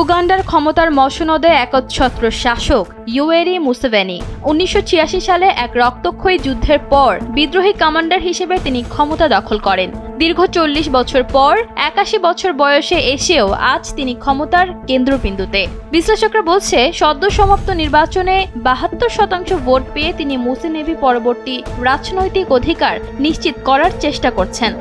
উগান্ডার ক্ষমতার মসনদে একচ্ছত্র শাসক ইউয়েরি মুসেভেনি ১৯৮৬ সালে এক রক্তক্ষয়ী যুদ্ধের পর বিদ্রোহী কমান্ডার হিসেবে তিনি ক্ষমতা দখল করেন। দীর্ঘ ৪০ বছর পর ৮১ বছর বয়সে এসেও আজ তিনি ক্ষমতার কেন্দ্রবিন্দুতে। বিশ্লেষকরা বলছে, সদ্য সমাপ্ত নির্বাচনে ৭২% ভোট পেয়ে তিনি মুসেভেনি পরবর্তী রাজনৈতিক অধিকার নিশ্চিত করার চেষ্টা করছেন।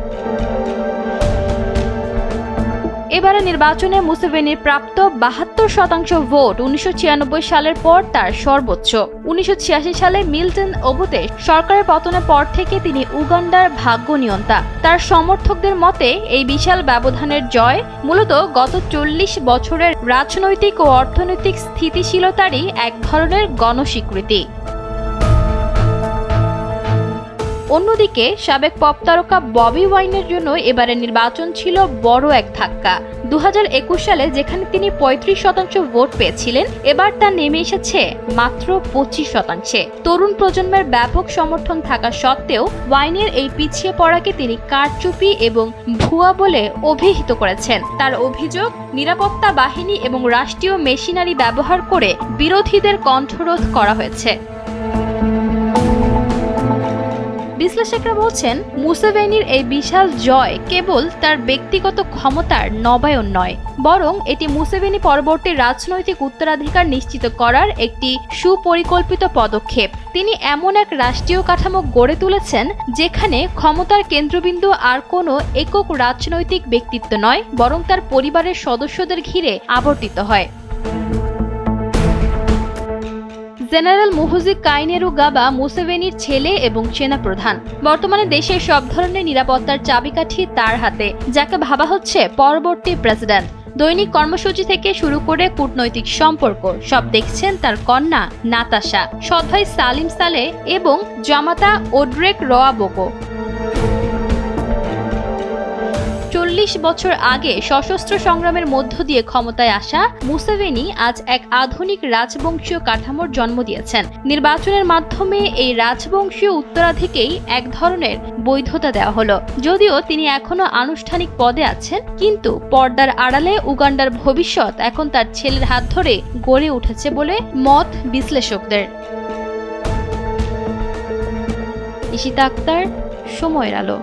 এবারে নির্বাচনে মুসেভেনির প্রাপ্ত ৭২% ভোট ১৯৯৬ সালের পর তার সর্বোচ্চ। ১৯৮৬ সালে মিল্টন ওবুতে সরকারের পতনের পর থেকে তিনি উগান্ডার ভাগ্য নিয়ন্তা। তার সমর্থকদের মতে এই বিশাল ব্যবধানের জয় মূলত গত ৪০ বছরের রাজনৈতিক ও অর্থনৈতিক স্থিতিশীলতারই এক ধরনের গণস্বীকৃতি। অন্যদিকে সাবেক পপ তারকা ববি ওয়াইনের জন্য এবারের নির্বাচন ছিল বড় এক ধাক্কা। ২০২১ সালে যেখানে তিনি ৩৫% ভোট পেয়েছিলেন, এবার তা নেমে এসেছে মাত্র ২৫%। তরুণ প্রজন্মের ব্যাপক সমর্থন থাকা সত্ত্বেও ওয়াইনের এই পিছিয়ে পড়াকে তিনি কারচুপি এবং ভুয়া বলে অভিহিত করেছেন। তার অভিযোগ, নিরাপত্তা বাহিনী এবং রাষ্ট্রীয় মেশিনারি ব্যবহার করে বিরোধীদের কণ্ঠরোধ করা হয়েছে। বিশ্লেষকরা বলছেন, মুসেভেনির এই বিশাল জয় কেবল তার ব্যক্তিগত ক্ষমতার নবায়ন নয়, বরং এটি মুসেভেনি পরবর্তী রাজনৈতিক উত্তরাধিকার নিশ্চিত করার একটি সুপরিকল্পিত পদক্ষেপ। তিনি এমন এক রাষ্ট্রীয় কাঠামো গড়ে তুলেছেন যেখানে ক্ষমতার কেন্দ্রবিন্দু আর কোনো একক রাজনৈতিক ব্যক্তিত্ব নয়, বরং তার পরিবারের সদস্যদের ঘিরে আবর্তিত হয়। জেনারেল মুহুজি কাইনেরুগাবা মুসেভেনির ছেলে এবং সেনাপ্রধান। বর্তমানে দেশের সব ধরনের নিরাপত্তার চাবিকাঠি তার হাতে, যাকে ভাবা হচ্ছে পরবর্তী প্রেসিডেন্ট। দৈনিক কর্মসূচি থেকে শুরু করে কূটনৈতিক সম্পর্ক সব দেখছেন তার কন্যা নাতাশা, সৎ ভাই সালিম সালে এবং জামাতা ওড্রেক রোয়াবোকো। ৪০ বছর আগে সশস্ত্র সংগ্রামের মধ্য দিয়ে ক্ষমতায় আসা মুসেভেনি আজ এক আধুনিক রাজবংশীয় কাঠামোর জন্ম দিয়েছেন। নির্বাচনের মাধ্যমে এই রাজবংশীয় উত্তরাধিকেই এক ধরনের বৈধতা দেওয়া হলো। যদিও তিনি এখনো আনুষ্ঠানিক পদে আছেন, কিন্তু পর্দার আড়ালে উগান্ডার ভবিষ্যৎ এখন তার ছেলের হাত ধরে গড়ে উঠেছে বলে মত বিশ্লেষকদের। ইশিতা আক্তার, সময়ের আলো।